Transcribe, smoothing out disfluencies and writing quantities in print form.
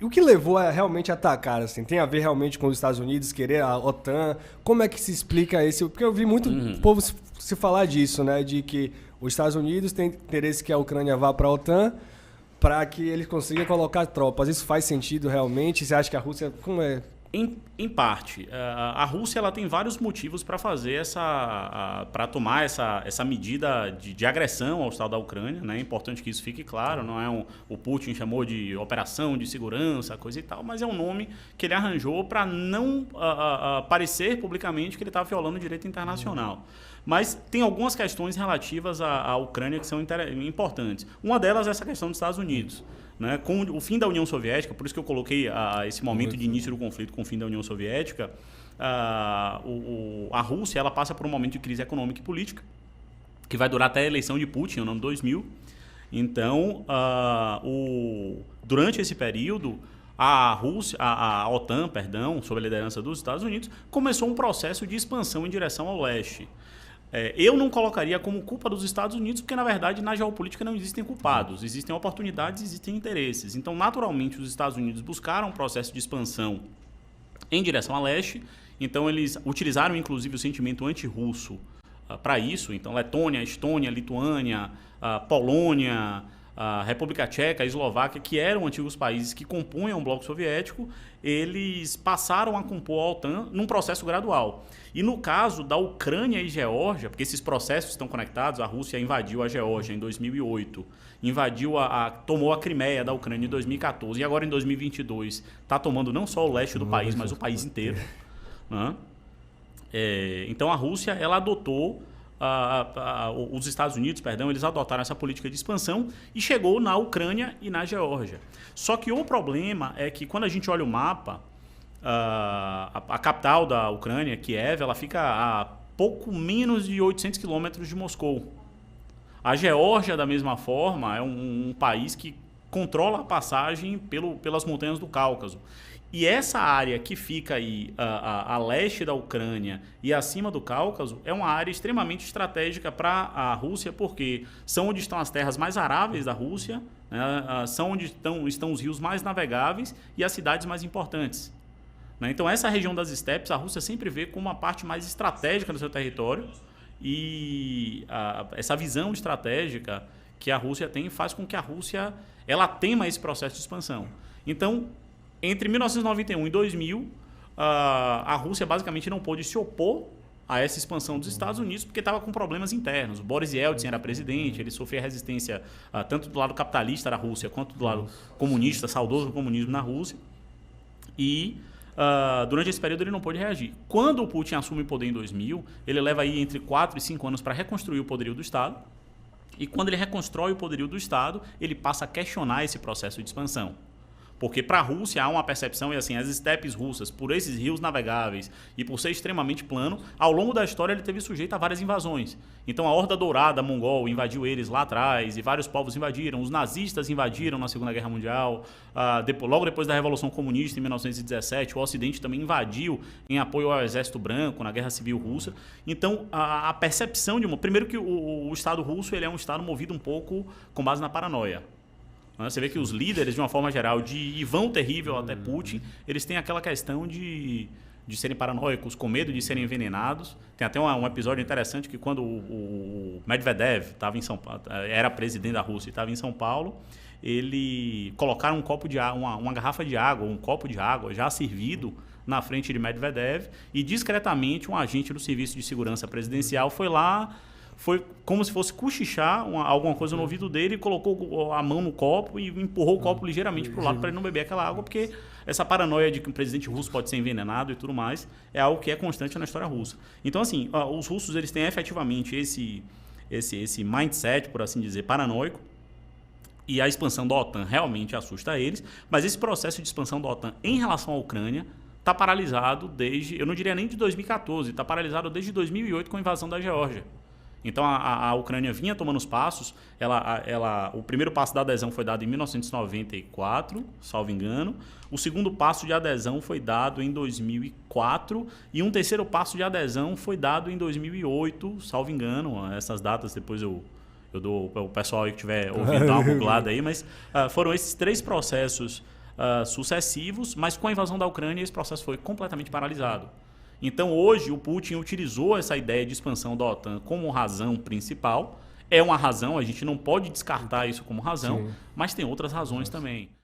o que levou a realmente atacar? Assim, tem a ver realmente com os Estados Unidos querer a OTAN? Como é que se explica esse? Porque eu vi muito povo se falar disso, né? De que os Estados Unidos têm interesse que a Ucrânia vá para a OTAN para que eles consigam colocar tropas. Isso faz sentido realmente? Você acha que a Rússia... Como é? Em parte. A Rússia ela tem vários motivos para fazer para tomar essa medida de agressão ao Estado da Ucrânia, né? É importante que isso fique claro, não é o Putin chamou de operação de segurança, coisa e tal, mas é um nome que ele arranjou para não parecer publicamente que ele estava violando o direito internacional. Mas tem algumas questões relativas à Ucrânia que são importantes. Uma delas é essa questão dos Estados Unidos. Né? Com o fim da União Soviética, por isso que eu coloquei esse momento de início do conflito com o fim da União Soviética, a Rússia ela passa por um momento de crise econômica e política, que vai durar até a eleição de Putin, no ano 2000. Então, durante esse período, a OTAN, sob a liderança dos Estados Unidos, começou um processo de expansão em direção ao leste. Eu não colocaria como culpa dos Estados Unidos, porque, na verdade, na geopolítica não existem culpados. Existem oportunidades, existem interesses. Então, naturalmente, os Estados Unidos buscaram um processo de expansão em direção a leste. Então, eles utilizaram, inclusive, o sentimento anti-russo para isso. Então, Letônia, Estônia, Lituânia, Polônia, a República Tcheca, a Eslováquia, que eram antigos países que compunham o bloco soviético, eles passaram a compor a OTAN num processo gradual. E no caso da Ucrânia e Geórgia, porque esses processos estão conectados, a Rússia invadiu a Geórgia em 2008, tomou a Crimeia da Ucrânia em 2014 e agora em 2022 está tomando não só o leste do país, mas o país inteiro. Né? Então a Rússia ela adotou os Estados Unidos, eles adotaram essa política de expansão e chegou na Ucrânia e na Geórgia. Só que o problema é que quando a gente olha o mapa, a capital da Ucrânia, Kiev, ela fica a pouco menos de 800 quilômetros de Moscou. A Geórgia, da mesma forma, é um país que controla a passagem pelas montanhas do Cáucaso. E essa área que fica aí a leste da Ucrânia e acima do Cáucaso é uma área extremamente estratégica para a Rússia, porque são onde estão as terras mais aráveis da Rússia, né? São onde estão os rios mais navegáveis e as cidades mais importantes. Né? Então essa região das estepes a Rússia sempre vê como uma parte mais estratégica do seu território e essa visão estratégica que a Rússia tem faz com que a Rússia ela tema esse processo de expansão. Então, entre 1991 e 2000, a Rússia basicamente não pôde se opor a essa expansão dos Estados Unidos porque estava com problemas internos. O Boris Yeltsin era presidente, ele sofria resistência tanto do lado capitalista da Rússia quanto do lado comunista, saudoso do comunismo na Rússia. E durante esse período ele não pôde reagir. Quando o Putin assume o poder em 2000, ele leva aí entre 4 e 5 anos para reconstruir o poderio do Estado. E quando ele reconstrói o poderio do Estado, ele passa a questionar esse processo de expansão. Porque para a Rússia há uma percepção, e assim, as estepes russas, por esses rios navegáveis e por ser extremamente plano, ao longo da história ele teve sujeito a várias invasões. Então a Horda Dourada mongol invadiu eles lá atrás, e vários povos invadiram, os nazistas invadiram na Segunda Guerra Mundial, logo depois da Revolução Comunista, em 1917, o Ocidente também invadiu em apoio ao Exército Branco, na Guerra Civil Russa. Então a percepção primeiro que o Estado russo ele é um Estado movido um pouco com base na paranoia. Você vê que os líderes, de uma forma geral, de Ivan o Terrível até Putin, eles têm aquela questão de serem paranoicos, com medo de serem envenenados. Tem até um episódio interessante que quando o Medvedev estava em São Paulo, era presidente da Rússia e estava em São Paulo, ele colocaram um copo de água, uma garrafa de água, um copo de água já servido na frente de Medvedev e discretamente um agente do Serviço de Segurança Presidencial foi lá. Foi como se fosse cochichar alguma coisa no ouvido dele e colocou a mão no copo e empurrou o copo ligeiramente para o lado para ele não beber aquela água, porque essa paranoia de que o presidente russo pode ser envenenado e tudo mais é algo que é constante na história russa. Então, assim, os russos eles têm efetivamente esse mindset, por assim dizer, paranoico, e a expansão da OTAN realmente assusta eles, mas esse processo de expansão da OTAN em relação à Ucrânia está paralisado desde, eu não diria nem de 2014, está paralisado desde 2008 com a invasão da Geórgia. Então a Ucrânia vinha tomando os passos, o primeiro passo da adesão foi dado em 1994, salvo engano, o segundo passo de adesão foi dado em 2004 e um terceiro passo de adesão foi dado em 2008, salvo engano, essas datas depois eu dou o pessoal aí que estiver ouvindo dar uma googlada aí, mas foram esses 3 processos sucessivos, mas com a invasão da Ucrânia esse processo foi completamente paralisado. Então hoje o Putin utilizou essa ideia de expansão da OTAN como razão principal. É uma razão, a gente não pode descartar isso como razão, mas tem outras razões também.